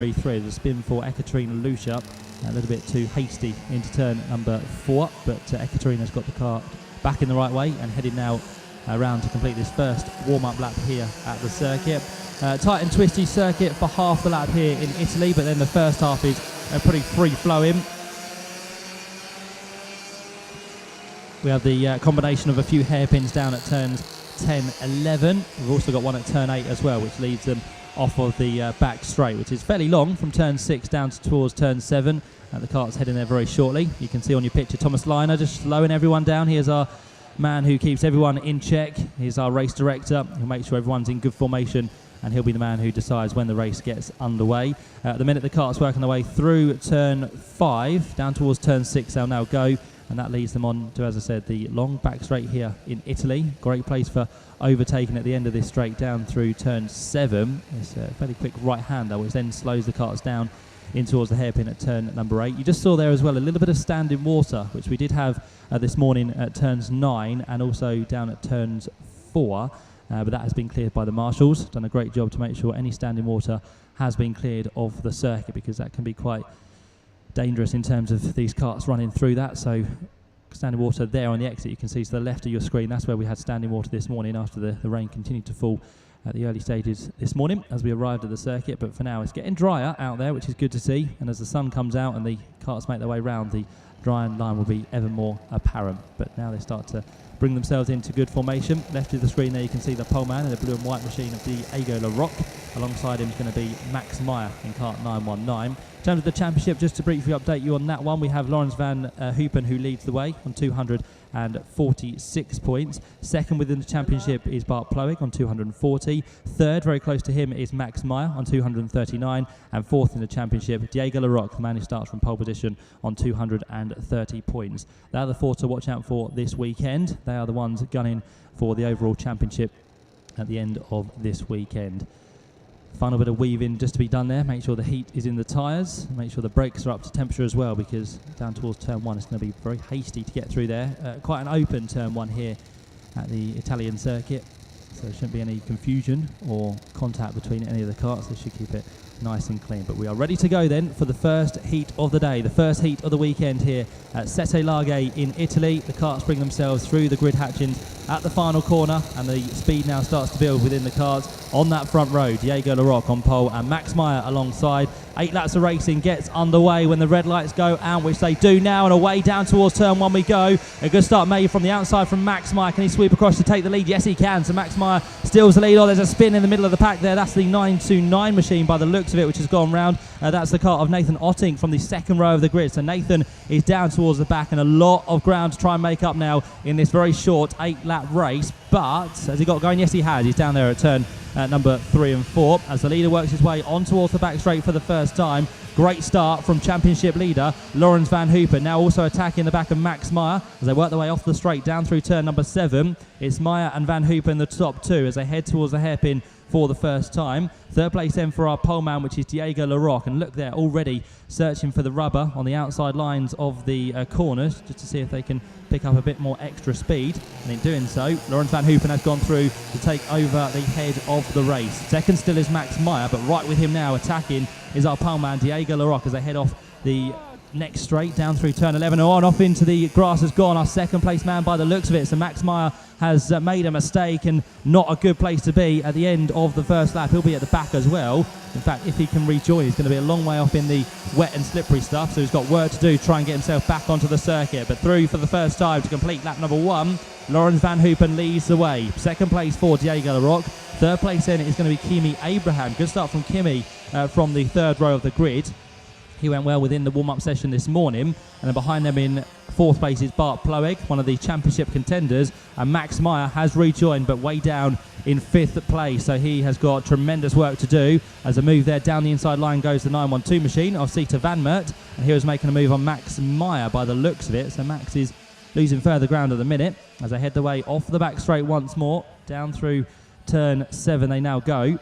3. The spin for Ekaterina Lucia, a little bit too hasty into turn number 4, but Ekaterina's got the car back in the right way and headed now around to complete this first warm-up lap here at the circuit. Tight and twisty circuit for half the lap here in Italy, but then the first half is pretty free-flowing. We have the combination of a few hairpins down at turns 10, 11. We've also got one at turn 8 as well, which leads them off of the back straight, which is fairly long from turn 6 down towards turn 7. The cart's heading there very shortly. You can see on your picture Thomas Liner just slowing everyone down. Here's our man who keeps everyone in check. He's our race director. He'll make sure everyone's in good formation, and he'll be the man who decides when the race gets underway. At the minute the cart's working their way through turn 5, down towards turn 6 they'll now go, and that leads them on to, as I said, the long back straight here in Italy. Great place for overtaking at the end of this straight down through turn 7. It's a fairly quick right hand though, which then slows the carts down in towards the hairpin at turn number 8. You just saw there as well a little bit of standing water, which we did have this morning at turns 9 and also down at turns 4, but that has been cleared by the marshals. Done a great job to make sure any standing water has been cleared of the circuit, because that can be quite dangerous in terms of these carts running through that. So standing water there on the exit, you can see to the left of your screen, that's where we had standing water this morning after the rain continued to fall at the early stages this morning as we arrived at the circuit. But for now it's getting drier out there, which is good to see, and as the sun comes out and the carts make their way round, the drying line will be ever more apparent. But now they start to bring themselves into good formation. Left of the screen there you can see the poleman in the blue and white machine of Diego Larocque. Alongside him is going to be Max Meyer in kart 919. In terms of the championship, just to briefly update you on that one, we have Laurens van Hoopen who leads the way on 246 points. Second within the championship is Bart Ploeg on 240. Third, very close to him, is Max Meyer on 239. And fourth in the championship, Diego Larocque, the man who starts from pole position, on 230 points. They are the four to watch out for this weekend. They are the ones gunning for the overall championship at the end of this weekend. Final bit of weaving just to be done there. Make sure the heat is in the tyres. Make sure the brakes are up to temperature as well, because down towards turn 1 it's going to be very hasty to get through there. Quite an open turn 1 here at the Italian circuit, so there shouldn't be any confusion or contact between any of the carts. They should keep it nice and clean. But we are ready to go then for the first heat of the day, the first heat of the weekend here at Sette Laghe in Italy. The carts bring themselves through the grid hatchings at the final corner, and the speed now starts to build within the carts. On that front row, Diego Larocque on pole and Max Meyer alongside. 8 laps of racing gets underway when the red lights go out, which they do now, and away down towards turn 1 we go. A good start made from the outside from Max Meyer. Can he sweep across to take the lead? Yes, he can. So Max Meyer steals the lead. Oh, there's a spin in the middle of the pack there. That's the 929 machine by the looks of it, which has gone round. That's the car of Nathan Otting from the second row of the grid. So Nathan is down towards the back, and a lot of ground to try and make up now in this very short 8-lap race. But has he got going? Yes, he has. He's down there at turn number 3 and 4 as the leader works his way on towards the back straight for the first time. Great start from championship leader Laurens van Hoopen, now also attacking the back of Max Meyer as they work their way off the straight down through turn number 7. It's Meyer and van Hoopen the top 2 as they head towards the hairpin for the first time. Third place then for our poleman, which is Diego Larocque, and look, they're already searching for the rubber on the outside lines of the corners just to see if they can pick up a bit more extra speed, and in doing so Laurens van Hoopen has gone through to take over the head of the race. Second still is Max Meyer, but right with him now attacking is our poleman Diego Larocque as they head off the next straight down through turn 11 and on off into the grass has gone our second place man by the looks of it. So Max Meyer has made a mistake, and not a good place to be at the end of the first lap. He'll be at the back as well. In fact, if he can rejoin, he's going to be a long way off in the wet and slippery stuff, so he's got work to do to try and get himself back onto the circuit. But through for the first time to complete lap number 1, Laurens van Hoopen leads the way. Second place for Diego Larocque. Third place then is going to be Kimi Abraham. Good start from Kimi from the third row of the grid. He went well within the warm-up session this morning. And then behind them in fourth place is Bart Ploeg, one of the championship contenders. And Max Meyer has rejoined, but way down in 5th place. So he has got tremendous work to do. As a move there, down the inside line goes the 912 machine of Sita Van Mert. And he was making a move on Max Meyer by the looks of it. So Max is losing further ground at the minute as they head the way off the back straight once more. Down through turn 7 they now go,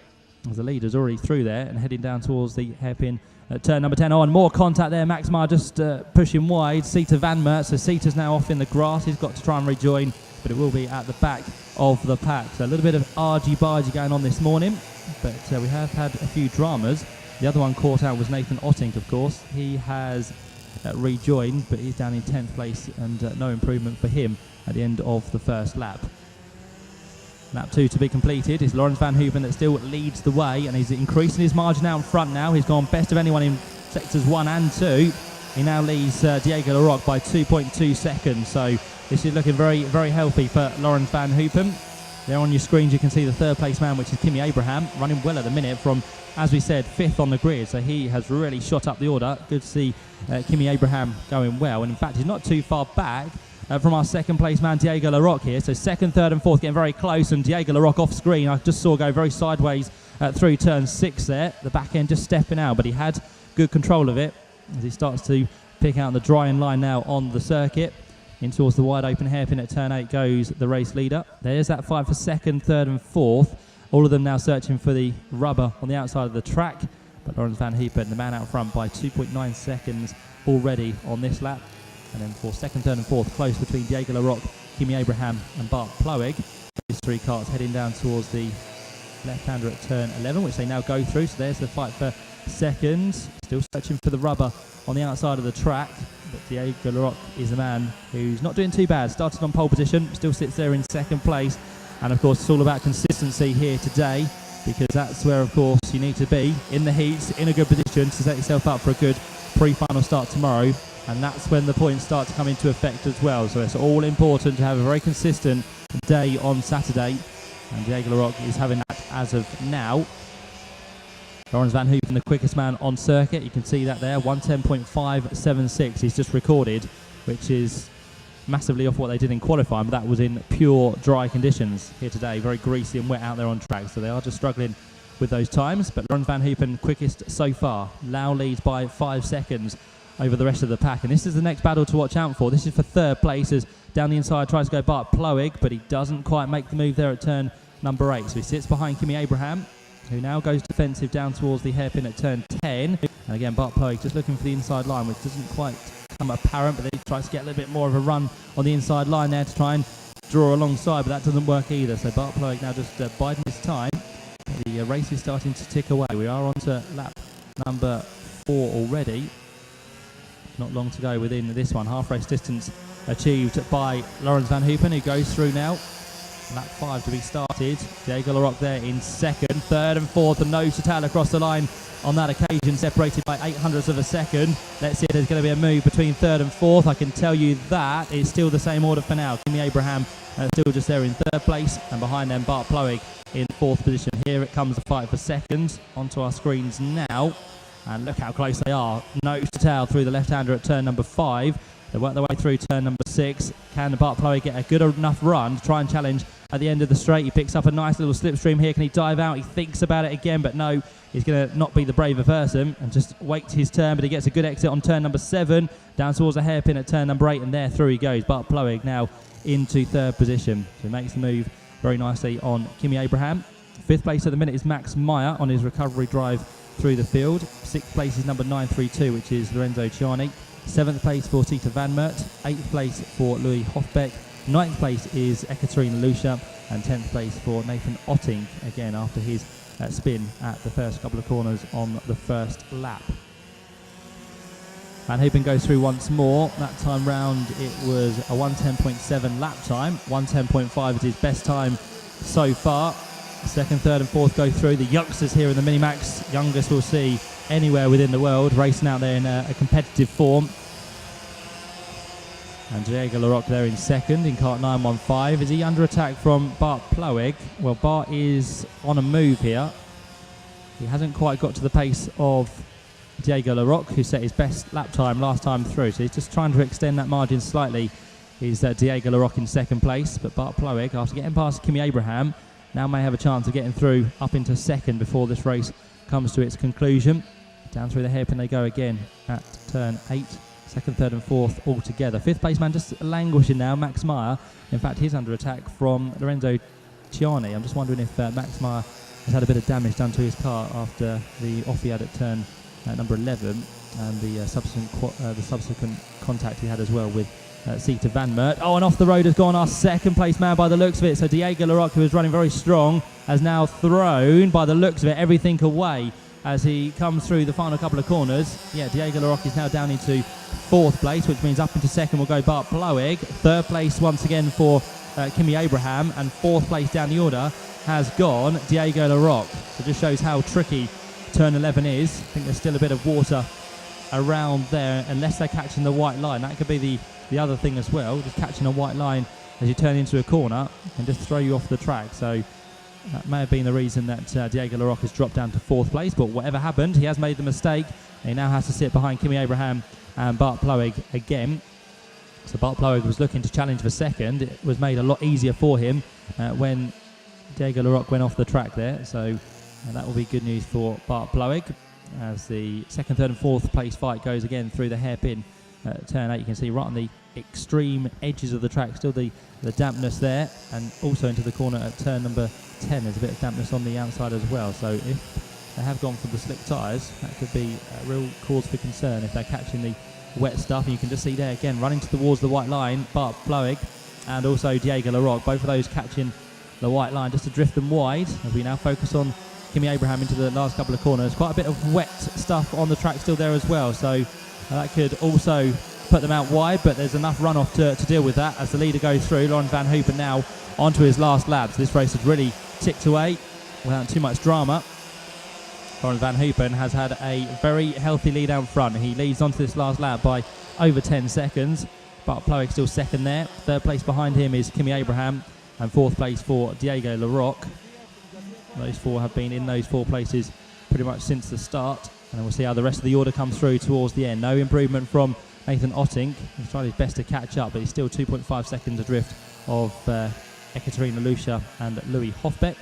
as the leader's already through there and heading down towards the hairpin at turn number 10. On more contact there. Max Meyer just pushing wide. Sita Van Mert. So Sita's now off in the grass. He's got to try and rejoin, but it will be at the back of the pack. So a little bit of argy-bargy going on this morning, but we have had a few dramas The other one caught out was Nathan Ottink, of course. He has rejoined, but he's down in 10th place, and no improvement for him at the end of the first lap. Lap 2 to be completed. It's Laurens van Hoopen that still leads the way, and he's increasing his margin out in front now. He's gone best of anyone in sectors 1 and 2. He now leads Diego Larocque by 2.2 seconds, so this is looking very, very healthy for Laurens van Hoopen. There on your screens you can see the third place man, which is Kimi Abraham, running well at the minute from, as we said, 5th on the grid, so he has really shot up the order. Good to see Kimi Abraham going well, and in fact he's not too far back from our second place man Diego Larocque here. So 2nd, 3rd and 4th getting very close, and Diego Larocque off screen I just saw go very sideways through turn 6 there. The back end just stepping out, but he had good control of it as he starts to pick out the drying line now on the circuit. In towards the wide open hairpin at turn 8 goes the race leader. There's that fight for 2nd, 3rd and 4th. All of them now searching for the rubber on the outside of the track. But Laurens van Hoopen, the man out front by 2.9 seconds already on this lap. And then for 2nd, 3rd and 4th, close between Diego Larocque, Kimi Abraham and Bart Ploeg. These 3 carts heading down towards the left-hander at turn 11, which they now go through. So there's the fight for 2nd. Still searching for the rubber on the outside of the track. But Diego Larocque is the man who's not doing too bad. Started on pole position, still sits there in 2nd place. And of course, it's all about consistency here today, because that's where, of course, you need to be in the heats, in a good position to set yourself up for a good pre-final start tomorrow. And that's when the points start to come into effect as well. So it's all important to have a very consistent day on Saturday. And Diego Larocque is having that as of now. Laurens van Hoopen, the quickest man on circuit. You can see that there, 1:10.576 he's just recorded, which is massively off what they did in qualifying, but that was in pure dry conditions here today. Very greasy and wet out there on track, so they are just struggling with those times. But Laurens van Hoopen, quickest so far. Lau leads by 5 seconds over the rest of the pack, and this is the next battle to watch out for. This is for 3rd place, as down the inside tries to go Bart Ploeg, but he doesn't quite make the move there at turn number 8. So he sits behind Kimi Abraham, who now goes defensive down towards the hairpin at turn 10. And again, Bart Ploeg just looking for the inside line, which doesn't quite come apparent, but then he tries to get a little bit more of a run on the inside line there to try and draw alongside, but that doesn't work either. So Bart Ploeg now just biding his time. The race is starting to tick away. We are on to lap number 4 already. Not long to go within this one. Half race distance achieved by Laurens van Hoopen, who goes through now. Lap 5 to be started. Diego Larocque there in 2nd, 3rd and 4th, and nose to tail across the line on that occasion, separated by 0.08 of a second. Let's see if there's going to be a move between 3rd and 4th. I can tell you that it's still the same order for now. Kimi Abraham still just there in 3rd place, and behind them Bart Ploeg in 4th position. Here it comes the fight for 2nd onto our screens now, and look how close they are. Nose to tail through the left-hander at turn number 5. They work their way through turn number 6. Can Bart Ploeg get a good enough run to try and challenge at the end of the straight? He picks up a nice little slipstream here. Can he dive out? He thinks about it again, but no, he's going to not be the braver person and just wait his turn, but he gets a good exit on turn number 7, down towards a hairpin at turn number 8, and there through he goes. Bart Ploeg now into 3rd position. So he makes the move very nicely on Kimi Abraham. 5th place at the minute is Max Meyer on his recovery drive through the field. 6th place is number 932, which is Lorenzo Ciani. 7th place for Tita Van Mert. 8th place for Louis Hofbeck. 9th place is Ekaterina Lucia, and 10th place for Nathan Ottink, again after his spin at the first couple of corners on the first lap. Van Hoopen goes through once more. That time round it was a 1:10.7 lap time. 1:10.5 is his best time so far. 2nd, 3rd and 4th go through. The youngsters here in the Minimax, youngest we'll see anywhere within the world, racing out there in a competitive form. And Diego Larocque there in 2nd in kart 915. Is he under attack from Bart Ploeg? Well, Bart is on a move here. He hasn't quite got to the pace of Diego Larocque, who set his best lap time last time through. So he's just trying to extend that margin slightly. He's Diego Larocque in 2nd place. But Bart Ploeg, after getting past Kimi Abraham, now may have a chance of getting through up into 2nd before this race comes to its conclusion. Down through the hairpin they go again at turn 8. 2nd, 3rd and 4th all together. 5th place man just languishing now, Max Meyer. In fact, he's under attack from Lorenzo Ciani. I'm just wondering if Max Meyer has had a bit of damage done to his car after the off he had at turn number 11 and the subsequent contact he had as well with Tita Van Mert. Oh, and off the road has gone our 2nd place man by the looks of it. So Diego Larocque, who was running very strong, has now thrown, by the looks of it, everything away as he comes through the final couple of corners. Yeah, Diego Larocque is now down into 4th place, which means up into 2nd will go Bart Bloeg. 3rd place once again for Kimi Abraham, and 4th place down the order has gone Diego Larocque. So it just shows how tricky turn 11 is. I think there's still a bit of water around there, unless they're catching the white line. That could be the other thing as well, just catching a white line as you turn into a corner and just throw you off the track. So that may have been the reason that Diego Larocque has dropped down to 4th place, but whatever happened, he has made the mistake. He now has to sit behind Kimi Abraham and Bart Bloeg again. So Bart Bloeg was looking to challenge for 2nd. It was made a lot easier for him when Diego Larocque went off the track there. So that will be good news for Bart Bloeg as the 2nd, 3rd and 4th place fight goes again through the hairpin turn 8. You can see right on the extreme edges of the track, still the dampness there, and also into the corner at turn number 10 there's a bit of dampness on the outside as well. So if they have gone for the slick tyres, that could be a real cause for concern if they're catching the wet stuff. And you can just see there again running towards the white line, Bart Bloeg and also Diego Larocque, both of those catching the white line just to drift them wide as we now focus on Kimi Abraham into the last couple of corners. Quite a bit of wet stuff on the track still there as well, so that could also put them out wide, but there's enough runoff to deal with that as the leader goes through. Laurens van Hoopen now onto his last lap. So this race has really ticked away without too much drama. Laurens van Hoopen has had a very healthy lead out front. He leads onto this last lap by over 10 seconds. Bart Bloeg still 2nd there. 3rd place behind him is Kimi Abraham, and 4th place for Diego Larocque. Those 4 have been in those 4 places pretty much since the start, and we'll see how the rest of the order comes through towards the end. No improvement from Nathan Otting. He's tried his best to catch up, but he's still 2.5 seconds adrift of Ekaterina Lucia and Louis Hofbeck.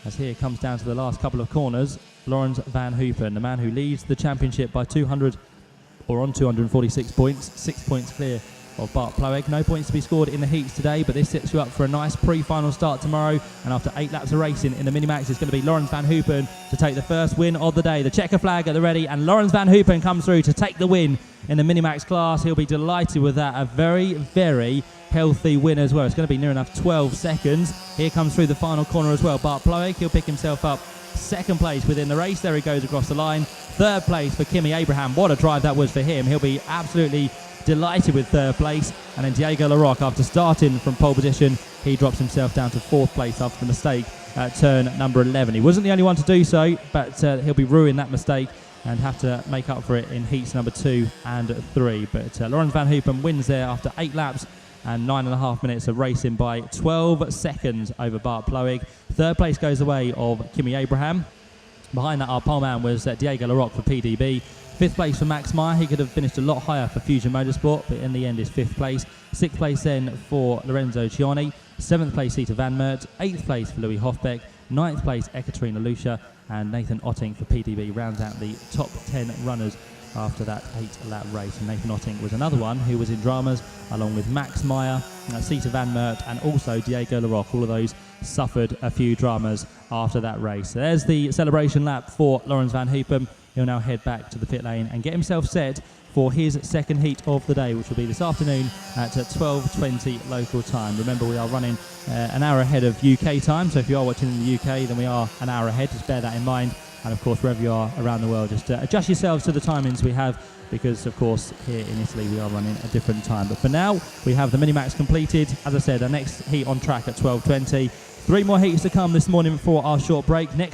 As here comes down to the last couple of corners, Laurens van Hoopen, the man who leads the championship by 246 points, 6 points clear of Bart Bloeg. No points to be scored in the heats today, but this sets you up for a nice pre-final start tomorrow. And after 8 laps of racing in the Minimax, it's going to be Laurens van Hoopen to take the first win of the day. The checker flag at the ready, and Laurens van Hoopen comes through to take the win in the Minimax class. He'll be delighted with that. A very, very healthy win as well. It's going to be near enough 12 seconds. Here comes through the final corner as well Bart Bloeg. He'll pick himself up 2nd place within the race. There he goes across the line. 3rd place for Kimi Abraham. What a drive that was for him. He'll be absolutely delighted with 3rd place. And then Diego Larocque, after starting from pole position, he drops himself down to 4th place after the mistake at turn number 11. He wasn't the only one to do so, but he'll be ruining that mistake and have to make up for it in heats number 2 and 3. But Laurens van Hoopen wins there after 8 laps and 9.5 minutes of racing by 12 seconds over Bart Bloeg. 3rd place goes the way of Kimi Abraham. Behind that, our pole man was Diego Larocque for PDB. 5th place for Max Meyer. He could have finished a lot higher for Fusion Motorsport, but in the end is 5th place. 6th place then for Lorenzo Cioni. 7th place Sita Van Mert. 8th place for Louis Hofbeck. 9th place Ekaterina Lucia, and Nathan Otting for PDB rounds out the top 10 runners after that 8-lap race. And Nathan Otting was another one who was in dramas, along with Max Meyer, Sita Van Mert, and also Diego Larocque. All of those suffered a few dramas after that race. So there's the celebration lap for Laurens van Hoopen. He'll now head back to the pit lane and get himself set for his 2nd heat of the day, which will be this afternoon at 12:20 local time. Remember, we are running an hour ahead of UK time, so if you are watching in the UK, then we are an hour ahead. Just bear that in mind. And of course, wherever you are around the world, just adjust yourselves to the timings we have, because of course here in Italy we are running a different time. But for now, we have the Minimax completed. As I said, our next heat on track at 12:20. 3 more heats to come this morning before our short break. Next